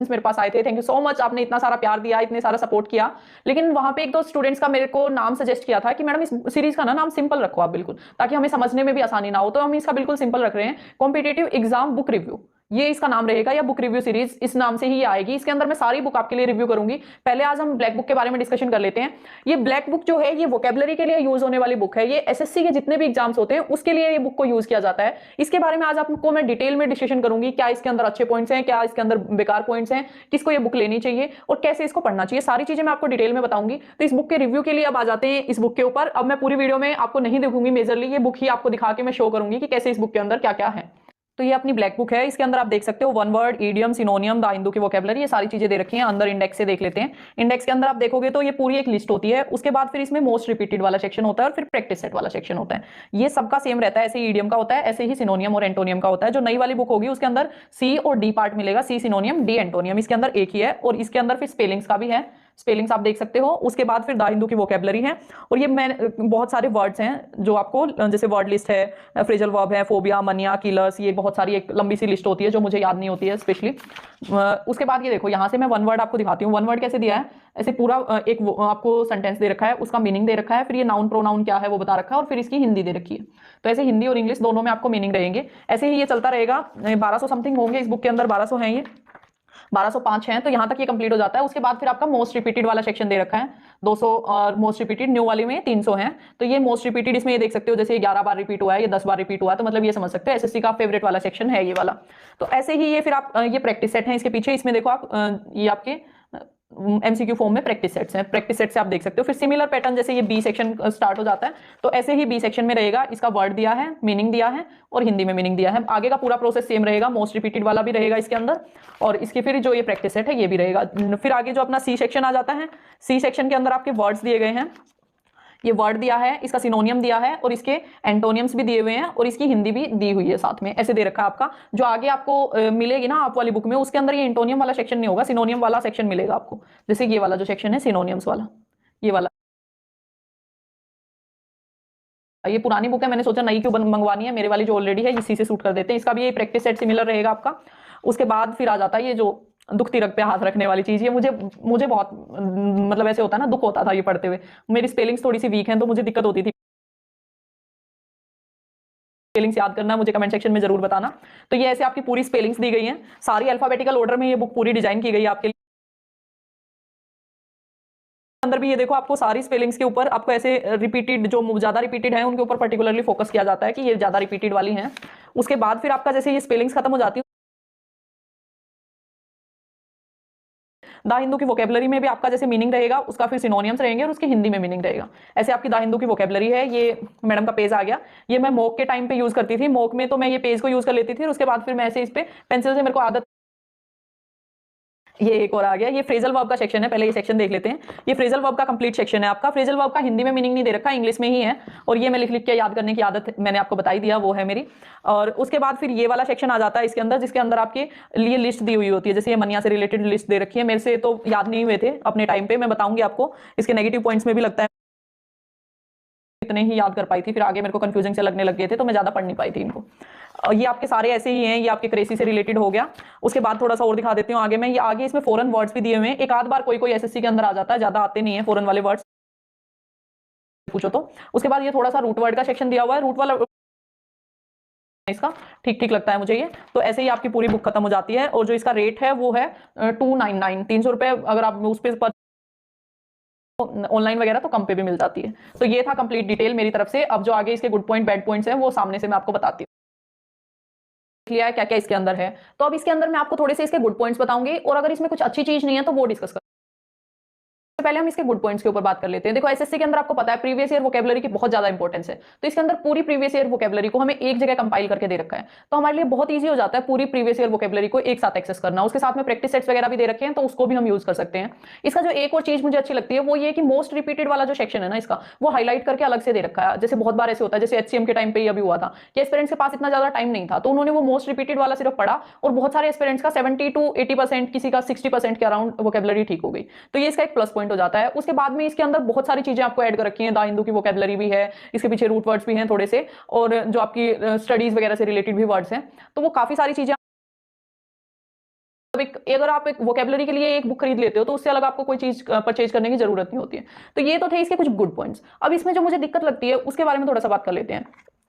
मेरे पास आए थे, थैंक यू सो मच, आपने इतना सारा प्यार दिया, इतने सारा सपोर्ट किया। लेकिन वहां पे एक दो स्टूडेंट्स का मेरे को नाम सजेस्ट किया था कि मैडम इस सीरीज का ना नाम सिंपल रखो आप, बिल्कुल, ताकि हमें समझने में भी आसानी ना हो। तो हम इसका बिल्कुल सिंपल रख रहे हैं, कॉम्पिटेटिव एग्जाम बुक रिव्यू, ये इसका नाम रहेगा, या बुक रिव्यू सीरीज इस नाम से ही आएगी। इसके अंदर मैं सारी बुक आपके लिए रिव्यू करूंगी। पहले आज हम ब्लैक बुक के बारे में डिस्कशन कर लेते हैं। ये ब्लैक बुक जो है ये वोकेबलरी के लिए यूज होने वाली बुक है। ये एसएससी के जितने भी एग्जाम्स होते हैं उसके लिए ये बुक को यूज किया जाता है। इसके बारे में आज आपको मैं डिटेल में डिस्कशन करूंगी, क्या इसके अंदर अच्छे पॉइंट्स हैं, क्या इसके अंदर बेकार पॉइंट्स हैं, किसको ये बुक लेनी चाहिए और कैसे इसको पढ़ना चाहिए, सारी चीजें मैं आपको डिटेल में बताऊंगी। तो इस बुक के रिव्यू के लिए अब आ जाते हैं इस बुक के ऊपर। अब मैं पूरी वीडियो में आपको नहीं दिखूंगी, मेजरली ये बुक ही आपको दिखा के मैं शो करूंगी कि कैसे इस बुक के अंदर क्या क्या है। तो ये अपनी ब्लैक बुक है, इसके अंदर आप देख सकते हो one word, idiom, सिनोनियम, the Hindu की वोकेबलरी, ये सारी चीजें दे रखी हैं। अंदर इंडेक्स से देख लेते हैं। इंडेक्स के अंदर आप देखोगे तो ये पूरी एक लिस्ट होती है। उसके बाद फिर इसमें मोस्ट रिपीटेड वाला सेक्शन होता है और फिर प्रैक्टिस सेट वाला सेक्शन होता है। ये सबका सेम रहता है, ऐसे ईडियम का होता है, ऐसे ही सिनोनियम और एंटोनियम का होता है। जो नई वाली बुक होगी उसके अंदर सी और डी पार्ट मिलेगा, सी सिनोनियम, डी एंटोनियम, इसके अंदर एक ही है। और इसके अंदर फिर स्पेलिंग्स का भी है, स्पेलिंग्स आप देख सकते हो। उसके बाद फिर द हिंदू की वोकेबलरी है। और ये मैं बहुत सारे वर्ड्स हैं जो आपको, जैसे वर्ड लिस्ट है, फ्रेजल वर्ब है, फोबिया, मनिया, किलर्स, ये बहुत सारी एक लंबी सी लिस्ट होती है जो मुझे याद नहीं होती है स्पेशली। उसके बाद ये देखो, यहाँ से मैं वन वर्ड आपको दिखाती हूँ। वन वर्ड कैसे दिया है, ऐसे पूरा एक आपको सेंटेंस दे रखा है, उसका मीनिंग दे रखा है, फिर ये नाउन प्रोनाउन क्या है वो बता रखा है, और फिर इसकी हिंदी दे रखी है। तो ऐसे हिंदी और इंग्लिश दोनों में आपको मीनिंग रहेंगे। ऐसे ही ये चलता रहेगा। 1200 समथिंग होंगे इस बुक के अंदर, 1200 हैं, ये 1205 हैं। तो यहां तक ये कंप्लीट हो जाता है। उसके बाद फिर आपका मोस्ट रिपीटेड वाला सेक्शन दे रखा है 200, और मोस्ट रिपीटेड न्यू वाले में 300 हैं। तो ये मोस्ट रिपीटेड इसमें ये देख सकते हो, जैसे 11 बार रिपीट हुआ है, ये 10 बार रिपीट हुआ है, तो मतलब ये समझ सकते हो एसएससी का फेवरेट वाला सेक्शन है ये वाला। तो ऐसे ही ये फिर आप ये प्रैक्टिस सेट है इसके पीछे, इसमें देखो आप ये आपके एमसीक्यू फॉर्म में प्रैक्टिस सेट्स हैं। प्रैक्टिस सेट से आप देख सकते हो। फिर सिमिलर पैटर्न, जैसे ये बी सेक्शन स्टार्ट हो जाता है, तो ऐसे ही बी सेक्शन में रहेगा, इसका वर्ड दिया है, मीनिंग दिया है और हिंदी में मीनिंग दिया है। आगे का पूरा प्रोसेस सेम रहेगा, मोस्ट रिपीटेड वाला भी रहेगा इसके अंदर, और इसके फिर जो ये प्रैक्टिस सेट है ये भी रहेगा। फिर आगे जो अपना सी सेक्शन आ जाता है, सी सेक्शन के अंदर आपके वर्ड्स दिए गए हैं, ये वर्ड दिया है, इसका सिनोनियम दिया है और इसके एंटोनियम्स भी दिए हुए हैं और इसकी हिंदी भी दी हुई है साथ में, ऐसे दे रखा है आपका। जो आगे आपको मिलेगी ना आप वाली बुक में, उसके अंदर ये एंटोनियम वाला सेक्शन नहीं होगा, सिनोनियम वाला सेक्शन मिलेगा आपको। जैसे ये वाला जो सेक्शन है सिनोनियम्स वाला, ये वाला। ये पुरानी बुक है, मैंने सोचा नई क्यों मंगवानी है, मेरे वाली जो ऑलरेडी है इसी से सूट कर देते हैं। इसका भी ये प्रैक्टिस सेट सिमिलर रहेगा आपका। उसके बाद फिर आ जाता है ये जो दुखती रग पे हाथ रखने वाली चीज। ये मुझे मुझे बहुत मतलब ऐसे होता है ना, दुख होता था ये पढ़ते हुए। मेरी स्पेलिंग्स थोड़ी सी वीक है तो मुझे दिक्कत होती थी स्पेलिंग्स याद करना, मुझे कमेंट सेक्शन में जरूर बताना। तो ये ऐसे आपकी पूरी स्पेलिंग्स दी गई हैं, सारी अल्फाबेटिकल ऑर्डर में ये बुक पूरी डिजाइन की गई है आपके लिए। अंदर भी ये देखो, आपको सारी स्पेलिंग्स के ऊपर आपको ऐसे रिपीटेड, जो ज्यादा रिपीटेड है उनके ऊपर पर्टिकुलरली फोकस किया जाता है कि ये ज्यादा रिपीटेड वाली हैं। उसके बाद फिर आपका जैसे ये स्पेलिंग्स खत्म हो जाती है, द हिंदू की वोकेबलरी में भी आपका जैसे मीनिंग रहेगा, उसका फिर सिनोनियम्स रहेंगे और उसकी हिंदी में मीनिंग रहेगा। ऐसे आपकी द हिंदू की वोकेबलरी है। ये मैडम का पेज आ गया, ये मैं मॉक के टाइम पे यूज करती थी। मॉक में तो मैं ये पेज को यूज कर लेती थी और उसके बाद फिर मैं ऐसे इस पे पेंसिल से, मेरे को आदत। ये एक और आ गया, ये फ्रेजल वर्ब का सेक्शन है। पहले ये सेक्शन देख लेते हैं। ये फ्रेजल वर्ब का कंप्लीट सेक्शन है आपका। फ्रेजल वर्ब का हिंदी में मीनिंग नहीं दे रखा, इंग्लिश में ही है, और ये मैं लिख लिख के याद करने की आदत मैंने आपको बताई दिया, वो है मेरी। और उसके बाद फिर ये वाला सेक्शन आ जाता है इसके अंदर, जिसके अंदर आपके लिए लिस्ट दी हुई होती है। जैसे ये मनिया से रिलेटेड लिस्ट दे रखी है, मेरे से तो याद नहीं हुए थे अपने टाइम पे, मैं बताऊंगी आपको। इसके नेगेटिव पॉइंट्स में भी लगता है इतने ही याद कर पाई थी, फिर आगे मेरे को कंफ्यूजिंग से लगने लग गए थे तो मैं ज्यादा पढ़ नहीं पाई थी इनको। ये आपके सारे ऐसे ही हैं, ये आपके क्रेसी से रिलेटेड हो गया। उसके बाद थोड़ा सा और दिखा देती हूँ आगे मैं। ये आगे इसमें फॉरेन वर्ड्स भी दिए हुए हैं, एक आध बार कोई कोई एसएससी के अंदर आ जाता है, ज्यादा आते नहीं है फॉरेन वाले वर्ड्स पूछो तो। उसके बाद ये थोड़ा सा रूट वर्ड का सेक्शन दिया हुआ है, रूट वाला इसका ठीक ठीक लगता है मुझे ये। तो ऐसे ही आपकी पूरी बुक खत्म हो जाती है। और जो इसका रेट है वो है 299, 300 रुपए। अगर आप उस पर ऑनलाइन वगैरह तो कम पे भी मिल जाती है। तो ये था कंप्लीट डिटेल मेरी तरफ से। अब जो आगे इसके गुड पॉइंट बैड पॉइंट्स हैं वो सामने से मैं आपको बताती हूँ। लिया है क्या क्या इसके अंदर है, तो अब इसके अंदर मैं आपको थोड़े से इसके गुड पॉइंट्स बताऊंगी, और अगर इसमें कुछ अच्छी चीज नहीं है तो वो डिस्कस कर। पहले हम इसके गुड पॉइंट्स के ऊपर बात कर लेते हैं। देखो एसएससी के अंदर आपको पता है प्रीवियस ईयर वोकेबलरी की बहुत ज्यादा इंपॉर्टेंस है। तो इसके अंदर पूरी प्रीवियस ईयर वोकेबलरी को हमें एक जगह कंपाइल करके दे रखा है, तो हमारे लिए बहुत ईजी हो जाता है पूरी प्रीवियस ईयर वोकेबलरी को एक साथ एक्सेस करना। उसके साथ में प्रैक्टिस सेट्स वगैरह भी दे रखे हैं, तो उसको भी हम यूज कर सकते हैं। इसका जो एक और चीज मुझे अच्छी लगती है वो ये कि मोस्ट रिपीटेड वाला जो सेक्शन है ना इसका, वो हाईलाइट करके अलग से दे रखा है। जैसे बहुत बार ऐसे होता है, जैसे एचसीएम के टाइम पे अभी हुआ था कि एस्पिरेंट्स के पास इतना ज्यादा टाइम नहीं था, तो उन्होंने वो मोस्ट रिपीटेड वाला सिर्फ पढ़ा और बहुत सारे एस्पिरेंट्स का 70 to 80%, किसी का 60% के अराउंड वोकेबलरी ठीक हो गई। तो ये इसका एक प्लस पॉइंट हो जाता है। उसके बाद में इसके अंदर बहुत सारी चीजें आपको ऐड कर रखी हैं, द हिंदू की वोकेबलरी भी है, इसके पीछे रूट वर्ड्स भी हैं थोड़े से, और जो आपकी स्टडीज वगैरह से रिलेटेड भी वर्ड्स हैं, तो वो काफी सारी चीजें एक अगर आप एक वोकेबलरी के लिए एक बुक खरीद लेते हो तो उससे अलग आपको कोई चीज परचेज करने की जरूरत नहीं होती है। तो ये तो थे इसके कुछ गुड पॉइंट्स। अब इसमें जो मुझे दिक्कत लगती है उसके बारे में थोड़ा सा बात कर लेते हैं।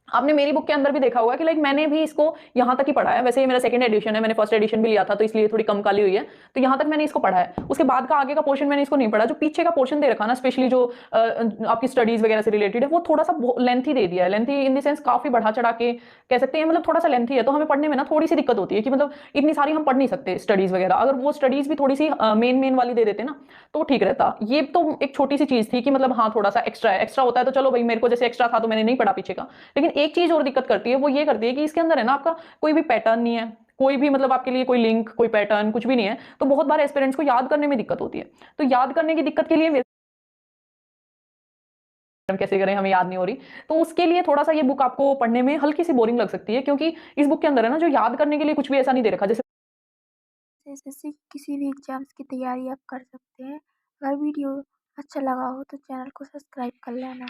आपने मेरी बुक के अंदर भी देखा होगा कि लाइक मैंने भी इसको यहाँ तक ही पढ़ा है। वैसे ये मेरा सेकंड एडिशन है, मैंने फर्स्ट एडिशन भी लिया था तो इसलिए थोड़ी कम काली हुई है। तो यहाँ तक मैंने इसको पढ़ा है, उसके बाद का आगे का पोर्शन मैंने इसको नहीं पढ़ा। जो पीछे का पोर्शन दे रखा ना, स्पेशली जो आपकी स्टडीज वगैरह से रिलेटेड है, वो थोड़ा सा लेंथी दे दिया है। लेंथी इन द सेंस काफी बढ़ा चढ़ा के कह सकते हैं, मतलब थोड़ा सा लेंथी है। तो हमें पढ़ने में ना थोड़ी सी दिक्कत होती है कि मतलब इतनी सारी हम पढ़ नहीं सकते स्टडीज वगैरह। अगर वो स्टडीज भी थोड़ी सी मेन मेन वाली दे देते ना तो ठीक रहता। ये तो एक छोटी सी चीज थी कि मतलब हाँ थोड़ा सा एक्स्ट्रा है, एक्स्ट्रा होता है तो चलो भाई, मेरे को जैसे एक्स्ट्रा था तो मैंने नहीं पढ़ा पीछे का। लेकिन एक चीज और दिक्कत करती है, वो ये करती है कि इसके अंदर है ना आपका कोई भी पैटर्न नहीं है, कोई भी मतलब आपके लिए कोई लिंक, कोई पैटर्न कुछ भी नहीं है। तो बहुत बार एस्पिरेंट्स को याद करने में दिक्कत होती है। तो याद करने की दिक्कत के लिए हम कैसे करें, हमें याद नहीं हो रही। तो उसके लिए थोड़ा सा ये बुक आपको पढ़ने में हल्की सी बोरिंग लग सकती है, क्योंकि इस बुक के अंदर है ना जो याद करने के लिए कुछ भी ऐसा नहीं दे रखा। जैसे जैसे किसी भी एग्जाम्स की तैयारी आप कर सकते हैं। अगर वीडियो अच्छा लगा हो तो चैनल को सब्सक्राइब कर लेना।